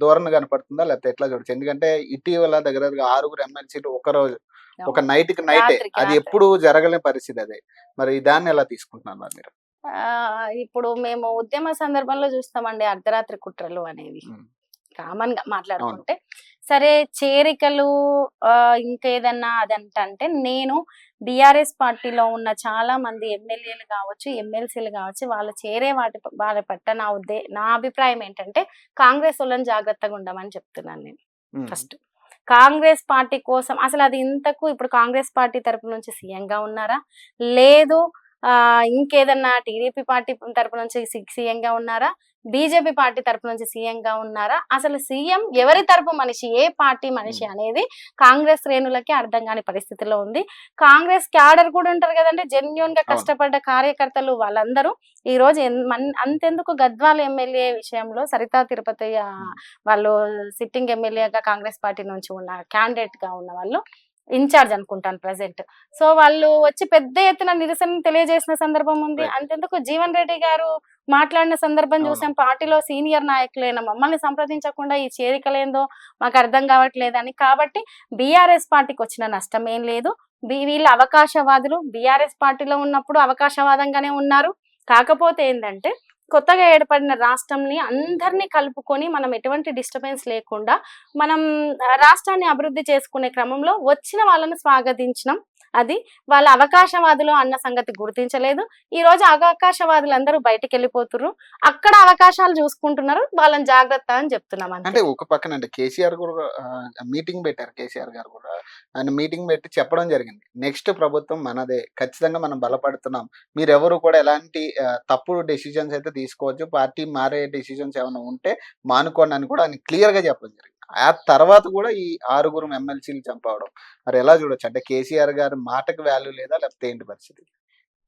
ధోరణి కనపడుతుందా? లేకపోతే ఎట్లా చూడొచ్చు? ఎందుకంటే ఇటీవల దగ్గర దగ్గరగా 6 ఎమ్మెల్సీలు ఒకరోజు ఒక నైట్‌కి నైటే. రాత్రికి అది రాత్రి. ఎప్పుడు జరగలేని పరిస్థితి అదే. మరి దాన్ని ఎలా తీసుకుంటున్నారు మరి మీరు? ఇప్పుడు మేము ఉద్యమ సందర్భంలో చూస్తామండి అర్ధరాత్రి కుట్రలు అనేవి. హ్మ్. కామన్‌గా అవును. మాట్లాడుకుంటే. సరే చేరికలు ఇంకేదన్నా అదంటంటే నేను బీఆర్ఎస్ పార్టీలో ఉన్న చాలా మంది ఎమ్మెల్యేలు కావచ్చు, ఎమ్మెల్సీలు కావచ్చు వాళ్ళు చేరే వారి పట్ల నా అభిప్రాయం ఏంటంటే కాంగ్రెసోళ్ళని జాగ్రత్తగా ఉండమని చెప్తున్నాను నేను హ్మ్. ఫస్ట్. కాంగ్రెస్ పార్టీ కోసం అసలు అది ఇంతకు ఇప్పుడు కాంగ్రెస్ పార్టీ తరపు నుంచి సీఎంగా ఉన్నారా? లేదు ఇంకేదన్నా టీడీపీ పార్టీ తరపు నుంచి సీఎంగా ఉన్నారా? బీజేపీ పార్టీ తరపు నుంచి సీఎంగా ఉన్నారా? అసలు సీఎం ఎవరి తరపు మనిషి, ఏ పార్టీ మనిషి హ్మ్. అనేది కాంగ్రెస్ శ్రేణులకి అర్థం కాని పరిస్థితిలో ఉంది. కాంగ్రెస్ క్యాడర్ కూడా ఉంటారు కదండీ! జెన్యూన్‌గా అవును. కష్టపడ్డ కార్యకర్తలు వాళ్ళందరూ ఈరోజు అంతెందుకు గద్వాల ఎమ్మెల్యే విషయంలో సరితా తిరుపతి హ్మ్. వాళ్ళు సిట్టింగ్ ఎమ్మెల్యేగా కాంగ్రెస్ పార్టీ నుంచి ఉన్న క్యాండిడేట్‌గా ఉన్న వాళ్ళు ఇన్‌చార్జ్ అనుకుంటాను ప్రెజెంట్. సో, వాళ్ళు వచ్చి పెద్ద ఎత్తున నిరసన తెలియజేసిన సందర్భం ఉంది. రైట్. అంతెందుకు జీవన్ రెడ్డి గారు మాట్లాడిన సందర్భం అవును. చూసాం. పార్టీలో సీనియర్ నాయకులైన మమ్మల్ని సంప్రదించకుండా ఈ చేరికలేందో మాకు అర్థం కావట్లేదని. కాబట్టి బీఆర్ఎస్ పార్టీకి వచ్చిన నష్టం ఏం లేదు. వీళ్ళు అవకాశవాదులు. బీఆర్ఎస్ పార్టీలో ఉన్నప్పుడు అవకాశవాదంగానే ఉన్నారు. కాకపోతే ఏందంటే కొత్తగా ఏర్పడిన రాష్ట్రంని అందరినీ కలుపుకొని మనం ఎటువంటి డిస్టర్బెన్స్ లేకుండా మనం రాష్ట్రాన్ని అభివృద్ధి చేసుకునే క్రమంలో వచ్చిన వాళ్ళని స్వాగతించినాం. అది వాళ్ళ అవకాశవాదులు అన్న సంగతి గుర్తించలేదు. ఈ రోజు అవకాశవాదులందరూ బయటికెళ్ళిపోతుర్రు. అక్కడ అవకాశాలు చూసుకుంటున్నారు. వాళ్ళని జాగ్రత్త అని చెప్తున్నాం అంతే. అంటే ఒక పక్కన అంటే కేసీఆర్ కూడా మీటింగ్ పెట్టారు. కేసీఆర్ గారు కూడా ఆయన మీటింగ్ పెట్టి చెప్పడం జరిగింది. నెక్స్ట్ ప్రభుత్వం మనదే. ఖచ్చితంగా మనం బలపడుతున్నాం. మీరెవరు కూడా ఎలాంటి తప్పుడు డెసిషన్స్ అయితే తీసుకోవద్దు. పార్టీ మారే డెసిషన్స్ ఏమైనా ఉంటే మానుకోండి అని కూడా ఆయన క్లియర్‌గా చెప్పడం జరిగింది. ఆ తర్వాత కూడా ఈ 6 ఎమ్మెల్సీలు చంపవడం. మరి ఎలా చూడొచ్చు? అంటే కేసీఆర్ గారి మాటకి వాల్యూ లేదా? లేకపోతే ఏంటి పరిస్థితి?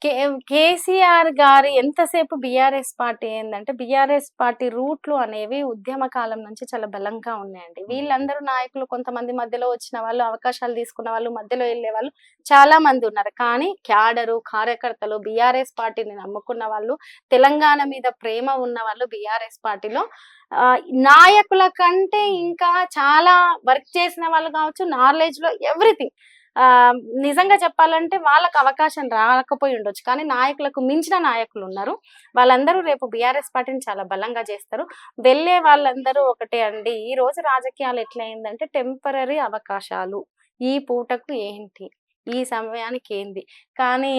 కే కేసీఆర్ గారి ఎంతసేపు బీఆర్ఎస్ పార్టీ ఏందంటే, బీఆర్ఎస్ పార్టీ రూట్లు అనేవి ఉద్యమ కాలం నుంచి చాలా బలంగా ఉన్నాయండి. హ్మ్. వీళ్ళందరూ నాయకులు కొంతమంది మధ్యలో వచ్చిన వాళ్ళు, అవకాశాలు తీసుకున్న వాళ్ళు, మధ్యలో ఎళ్ళేవాళ్ళు చాలా మంది ఉన్నారు. కానీ క్యాడరు, కార్యకర్తలు, బీఆర్ఎస్ పార్టీని నమ్ముకున్న వాళ్ళు, తెలంగాణ మీద ప్రేమ ఉన్న వాళ్ళు బీఆర్ఎస్ పార్టీలో నాయకుల కంటే ఇంకా చాలా వర్క్ చేసిన వాళ్ళు కావచ్చు, నాలెడ్జ్‌లో ఎవ్రీథింగ్. నిజంగా చెప్పాలంటే వాళ్ళకి అవకాశం రాకపోయి ఉండొచ్చు. కానీ నాయకులకు మించిన నాయకులున్నారు. వాళ్ళందరూ రేపు బీఆర్ఎస్ పార్టీని చాలా బలంగా చేస్తారు. వెళ్ళే వాళ్ళందరూ ఒకటే అండి. ఈ రోజు రాజకీయాలు ఎట్లయిందంటే టెంపరరీ అవకాశాలు. ఈ పూటకు ఏంటి? ఈ సమయానికి ఏంది? కానీ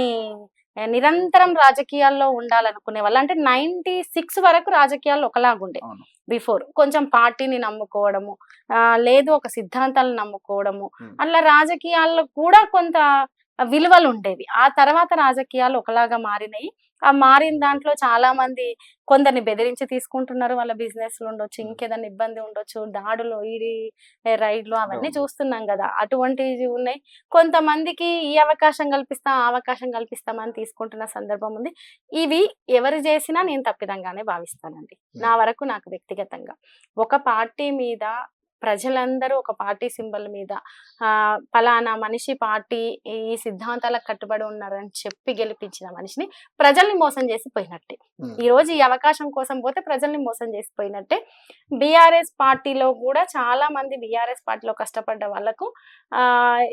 నిరంతరం రాజకీయాల్లో ఉండాలనుకునే వాళ్ళు అంటే 96 వరకు రాజకీయాల్లో ఒకలాగుండే. అవును. బిఫోర్ కొంచెం పార్టీని నమ్ముకోవడము, లేదు ఒక సిద్ధాంతాలను నమ్ముకోవడము, హ్మ్. అట్లా రాజకీయాల్లో కూడా కొంత విలువలుండేవి. ఆ తర్వాత రాజకీయాలు ఒకలాగా మారినయి. ఆ మారిన దాంట్లో చాలా మంది కొందరిని బెదిరించి తీసుకుంటున్నారు. వాళ్ళ బిజినెస్‌లు ఉండొచ్చు, హ్మ్. ఇంకేదైనా ఇబ్బంది ఉండొచ్చు. దాడులు, ఈడీ రైడ్‌లు అవన్నీ అవును. చూస్తున్నాం గదా! అటువంటివి ఉన్నాయి. కొంతమందికి ఈ అవకాశం కల్పిస్తాం, ఆ అవకాశం కల్పిస్తామని తీసుకుంటున్న సందర్భం ఉంది. ఇవి ఎవరు చేసినా నేను తప్పిదంగానే భావిస్తానండి. నా హ్మ్. వరకు నాకు వ్యక్తిగతంగా. ఒక పార్టీ మీద ప్రజలందరూ ఒక పార్టీ సింబల్ మీద పలానా మనిషి పార్టీ ఈ సిద్ధాంతాలకు కట్టుబడి ఉన్నారని చెప్పి గెలిపించిన మనిషిని ప్రజల్ని మోసం చేసి పోయినట్టే. హ్మ్. ఈ రోజు ఈ అవకాశం కోసం పోతే ప్రజల్ని మోసం చేసి పోయినట్టే. బీఆర్ఎస్ పార్టీలో కూడా చాలా మంది బీఆర్ఎస్ పార్టీలో కష్టపడ్డ వాళ్ళకు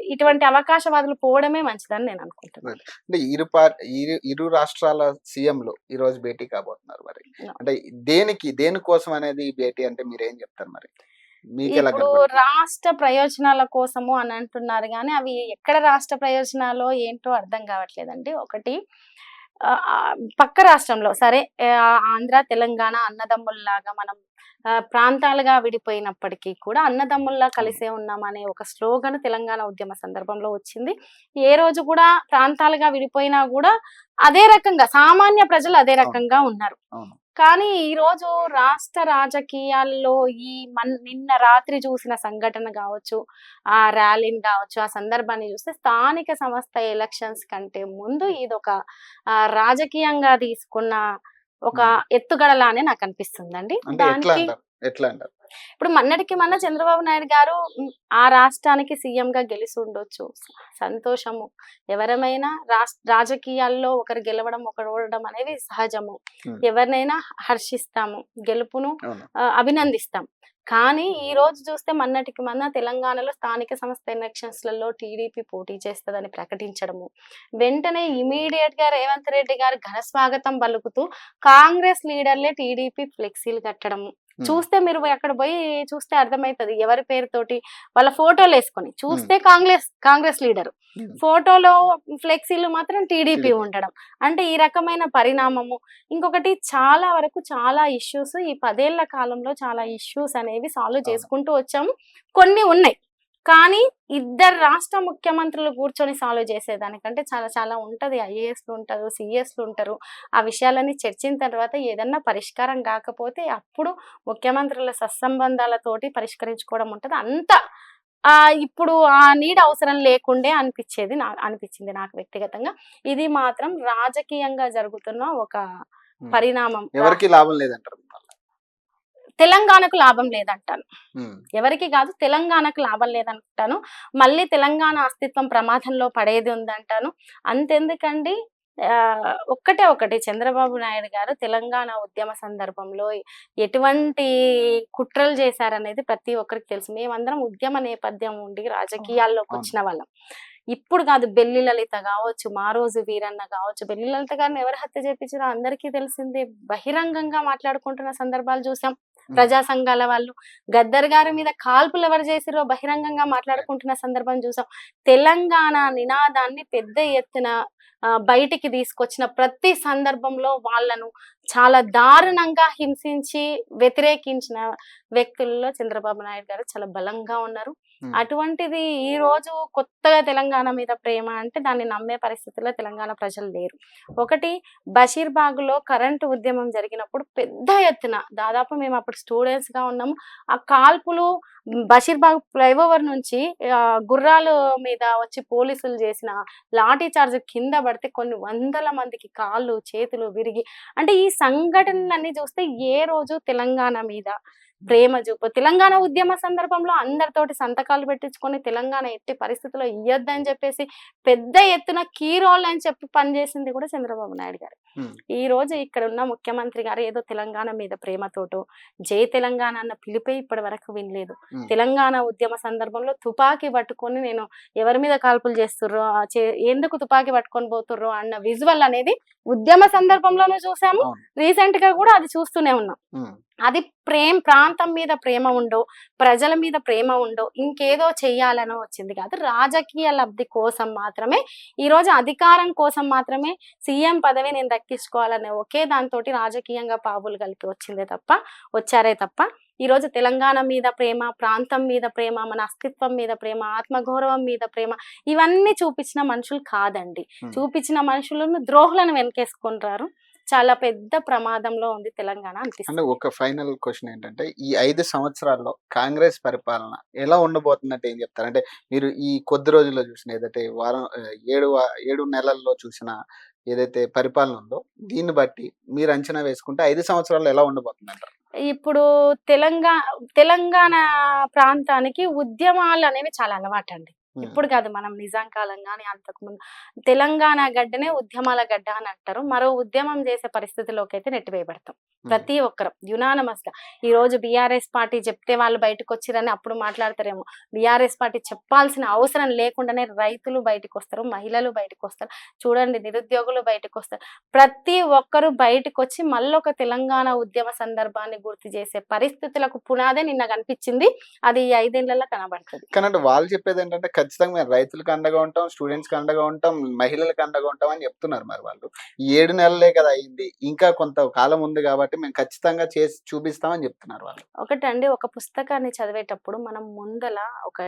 ఇటువంటి అవకాశవాదులు పోవడమే మంచిదని నేను అనుకుంటున్నాను. రైట్. అంటే ఇరు రాష్ట్రాల సీఎంలు ఈరోజు భేటీ కాబోతున్నారు మరి. అంటే దేనికోసం అనేది ఈ భేటీ అంటే మీరేం చెప్తారు మరి? మీకెలా ఇప్పుడు కనపడుతుంది? రాష్ట్ర ప్రయోజనాల కోసము అని అంటున్నారు గానీ, అవి ఎక్కడ రాష్ట్ర ప్రయోజనాలో ఏంటో అర్థం కావట్లేదండి. ఒకటి పక్క రాష్ట్రంలో సరే ఆంధ్ర తెలంగాణ అన్నదమ్ముల్లాగా మనం ప్రాంతాలుగా విడిపోయినప్పటికీ కూడా అన్నదమ్ముల్లా కలిసే ఉన్నాం అనే ఒక స్లోగన్ తెలంగాణ ఉద్యమ సందర్భంలో వచ్చింది. ఏ రోజు కూడా ప్రాంతాలుగా విడిపోయినా కూడా అదే రకంగా సామాన్య ప్రజలు అదే రకంగా ఉన్నారు. కానీ ఈ రోజు రాష్ట్ర రాజకీయాల్లో ఈ నిన్న రాత్రి చూసిన సంఘటన కావచ్చు, ఆ ర్యాలీని కావచ్చు, ఆ సందర్భాన్ని చూస్తే స్థానిక సంస్థ ఎలక్షన్స్ కంటే ముందు ఇదొక రాజకీయంగా తీసుకున్న ఒక ఎత్తుగడలానే నాకు అనిపిస్తుందండి. దానికి ఇప్పుడు మొన్నటికి మొన్న చంద్రబాబు నాయుడు గారు ఆ రాష్ట్రానికి సీఎం గా గెలిచి ఉండొచ్చు, సంతోషము. ఎవరమైనా రాజకీయాల్లో ఒకరు గెలవడం ఒకరు ఓడడం అనేవి సహజము. ఎవరినైనా హర్షిస్తాము, గెలుపును అభినందిస్తాం. కానీ ఈ రోజు చూస్తే మొన్నటికి మొన్న తెలంగాణలో స్థానిక సంస్థ ఎలక్షన్స్ లలో టీడీపీ పోటీ చేస్తుందని ప్రకటించడము, వెంటనే ఇమీడియట్ గా రేవంత్ రెడ్డి గారు ఘన స్వాగతం పలుకుతూ కాంగ్రెస్ లీడర్లే టీడీపీ ఫ్లెక్సీలు కట్టడము చూస్తే మీరు అక్కడ పోయి చూస్తే అర్థమవుతుంది. ఎవరి పేరుతోటి వాళ్ళ ఫోటోలు వేసుకొని చూస్తే కాంగ్రెస్ లీడర్, ఫోటోలో ఫ్లెక్సీలు మాత్రం టీడీపీ ఉండడం. అంటే ఈ రకమైన పరిణామము. ఇంకొకటి చాలా వరకు చాలా ఇష్యూస్ ఈ 10 ఏళ్ల కాలంలో చాలా ఇష్యూస్ అనేవి సాల్వ్ చేసుకుంటూ వచ్చాము. కొన్ని ఉన్నాయి, కానీ ఇద్దరు రాష్ట్ర ముఖ్యమంత్రులు కూర్చొని సాల్వ్ చేసేదానికంటే చాలా చాలా ఉంటది. ఐఏఎస్లు ఉంటారు, సిఎస్లు ఉంటారు. ఆ విషయాలన్నీ చర్చించిన తర్వాత ఏదన్నా పరిష్కారం కాకపోతే అప్పుడు ముఖ్యమంత్రుల సత్సంబంధాలతోటి పరిష్కరించుకోవడం ఉంటది. అంత ఇప్పుడు ఆ నీడ్ అవసరం లేకుండే అనిపించింది నాకు వ్యక్తిగతంగా. ఇది మాత్రం రాజకీయంగా జరుగుతున్న ఒక పరిణామం. ఎవరికి లాభం లేదంటారు? తెలంగాణకు లాభం లేదంటాను. ఎవరికి కాదు, తెలంగాణకు లాభం లేదంటాను. మళ్ళీ తెలంగాణ అస్తిత్వం ప్రమాదంలో పడేది ఉందంటాను. అంతెందుకండి, ఒకటి చంద్రబాబు నాయుడు గారు తెలంగాణ ఉద్యమ సందర్భంలో ఎటువంటి కుట్రలు చేశారనేది ప్రతి ఒక్కరికి తెలుసు. మేమందరం ఉద్యమ నేపథ్యం ఉండి రాజకీయాల్లోకి వచ్చిన వాళ్ళం. ఇప్పుడు కాదు, బెల్లి లలిత కావచ్చు, మారోజు వీరన్న కావచ్చు. బెల్లి లలిత గారిని ఎవరు హత్య చేయించారో అందరికీ తెలిసిందే. బహిరంగంగా మాట్లాడుకుంటున్న సందర్భాలు చూసాం. ప్రజా సంఘాల వాళ్ళు గద్దర్ గారి మీద కాల్పులు ఎవరు చేసిరో బహిరంగంగా మాట్లాడుకుంటున్న సందర్భం చూసాం. తెలంగాణ నినాదాన్ని పెద్ద ఎత్తున బయటికి తీసుకొచ్చిన ప్రతి సందర్భంలో వాళ్ళను చాలా దారుణంగా హింసించి వ్యతిరేకించిన వ్యక్తుల్లో చంద్రబాబు నాయుడు గారు చాలా బలంగా ఉన్నారు. అటువంటిది ఈ రోజు కొత్తగా తెలంగాణ మీద ప్రేమ అంటే దాన్ని నమ్మే పరిస్థితుల్లో తెలంగాణ ప్రజలు లేరు. ఒకటి, బషీర్బాగ్ లో కరెంటు ఉద్యమం జరిగినప్పుడు పెద్ద ఎత్తున దాదాపు మేము అప్పుడు స్టూడెంట్స్ గా ఉన్నాము. ఆ కాల్పులు బషీర్బాగ్ ఫ్లైఓవర్ నుంచి గుర్రాల మీద వచ్చి పోలీసులు చేసిన లాఠీ చార్జ్ కింద పడితే కొన్ని వందల మందికి కాళ్ళు చేతులు విరిగి, అంటే ఈ సంఘటనలన్నీ చూస్తే ఏ రోజు తెలంగాణ మీద ప్రేమ చూపు, తెలంగాణ ఉద్యమ సందర్భంలో అందరితోటి సంతకాలు పెట్టించుకొని తెలంగాణ ఎట్టి పరిస్థితుల్లో ఇయ్యొద్దని చెప్పేసి పెద్ద ఎత్తున కీ రోల్ అని చెప్పి పనిచేసింది కూడా చంద్రబాబు నాయుడు గారు. ఈ రోజు ఇక్కడ ఉన్న ముఖ్యమంత్రి గారు ఏదో తెలంగాణ మీద ప్రేమతోటో జై తెలంగాణ అన్న పిలిపే ఇప్పటి వరకు వినలేదు. తెలంగాణ ఉద్యమ సందర్భంలో తుపాకీ పట్టుకొని నేను ఎవరి మీద కాల్పులు చేస్తుర్రో, ఎందుకు తుపాకీ పట్టుకొని పోతుర్రో అన్న విజువల్ అనేది ఉద్యమ సందర్భంలోనూ చూసాము. రీసెంట్ గా కూడా అది చూస్తూనే ఉన్నాం. అది ప్రాంతం మీద ప్రేమ ఉండో, ప్రజల మీద ప్రేమ ఉండో, ఇంకేదో చెయ్యాలనో వచ్చింది కాదు. రాజకీయ లబ్ధి కోసం మాత్రమే, ఈ రోజు అధికారం కోసం మాత్రమే సీఎం పదవి నేను దక్కించుకోవాలనే ఒకే దాంతో రాజకీయంగా పావులు కలిపి వచ్చారే తప్ప ఈ రోజు తెలంగాణ మీద ప్రేమ, ప్రాంతం మీద ప్రేమ, మన అస్తిత్వం మీద ప్రేమ, ఆత్మగౌరవం మీద ప్రేమ ఇవన్నీ చూపించిన మనుషులు కాదండి. చూపించిన మనుషులను ద్రోహులను వెనకేసుకుంటారు. చాలా పెద్ద ప్రమాదంలో ఉంది తెలంగాణ అనిపిస్తుంది. ఒక ఫైనల్ క్వశ్చన్ ఏంటంటే, ఈ 5 సంవత్సరాల్లో కాంగ్రెస్ పరిపాలన ఎలా ఉండబోతుందంటే ఏం చెప్తారు? అంటే మీరు ఈ కొద్ది రోజుల్లో చూసిన ఏదైతే 7 నెలల్లో చూసిన ఏదైతే పరిపాలన ఉందో దీన్ని బట్టి మీరు అంచనా వేసుకుంటే 5 సంవత్సరాల్లో ఎలా ఉండబోతుందంటారు? ఇప్పుడు తెలంగాణ ప్రాంతానికి ఉద్యమాలు అనేవి చాలా అలవాటు అండి. ఇప్పుడు కాదు, మనం నిజాం కాలం కానీ అంతకుముందు తెలంగాణ గడ్డనే ఉద్యమాల గడ్డ అని అంటారు. మరో ఉద్యమం చేసే పరిస్థితిలోకి అయితే నెట్టివేయబడతాం. ప్రతి ఒక్కరు యునానమస్ గా ఈ రోజు బీఆర్ఎస్ పార్టీ చెప్తే వాళ్ళు బయటకు వచ్చిరని అప్పుడు మాట్లాడతారేమో. బీఆర్ఎస్ పార్టీ చెప్పాల్సిన అవసరం లేకుండానే రైతులు బయటకు వస్తారు, మహిళలు బయటకు వస్తారు, చూడండి నిరుద్యోగులు బయటకు వస్తారు. ప్రతి ఒక్కరు బయటకు వచ్చి మళ్ళొక తెలంగాణ ఉద్యమ సందర్భాన్ని గుర్తు చేసే పరిస్థితులకు పునాదే నిన్న కనిపించింది. అది ఈ 5 ఏళ్లలో కనబడుతుంది. కానీ వాళ్ళు చెప్పేది ఏంటంటే ఖచ్చితంగా మేము రైతులకు అండగా ఉంటాం, స్టూడెంట్స్ కి అండగా ఉంటాం, మహిళలకు అండగా ఉంటాం అని చెప్తున్నారు. మరి వాళ్ళు ఈ 7 నెలలే కదా అయింది, ఇంకా కొంత కాలం ఉంది కాబట్టి మేము ఖచ్చితంగా చేసి చూపిస్తామని చెప్తున్నారు వాళ్ళు. ఒకటండి, ఒక పుస్తకాన్ని చదివేటప్పుడు మనం ముందల ఒక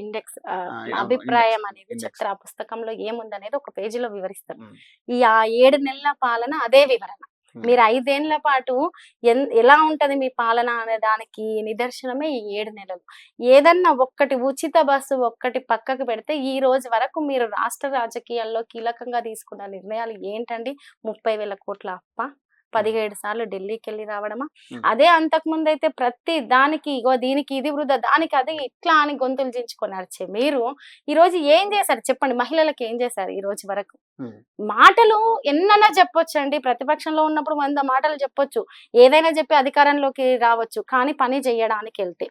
ఇండెక్స్ అవును, అభిప్రాయం అనేది index. చెప్తారు. ఆ పుస్తకంలో ఏముందనేది ఒక పేజీలో వివరిస్తారు. ఉమ్, ఈ 7 నెలల పాలన అదే వివరణ. మీరు 5 ఏళ్ల పాటు ఎలా ఉంటది మీ పాలన అనే దానికి నిదర్శనమే ఈ 7 నెలలు. ఏదన్నా ఒక్కటి ఉచిత బస్సు ఒక్కటి పక్కకు పెడితే ఈ రోజు వరకు మీరు రాష్ట్ర రాజకీయాల్లో కీలకంగా తీసుకున్న నిర్ణయాలు ఏంటండి? 30,000 కోట్ల అప్ప, 17 సార్లు ఢిల్లీకి వెళ్ళి రావడమా? అదే అంతకుముందు అయితే ప్రతి దానికి ఇగో దీనికి ఇది వృధా, దానికి అది ఇట్లా అని గొంతులు చించుకొని అరిచే మీరు ఈ రోజు ఏం చేశారు చెప్పండి? మహిళలకు ఏం చేశారు ఈ రోజు వరకు? ఉమ్. మాటలు ఎన్నైనా చెప్పొచ్చు అండి, ప్రతిపక్షంలో ఉన్నప్పుడు 100 మాటలు చెప్పొచ్చు, ఏదైనా చెప్పి అధికారంలోకి రావచ్చు, కానీ పని చేయడానికి వెళ్తే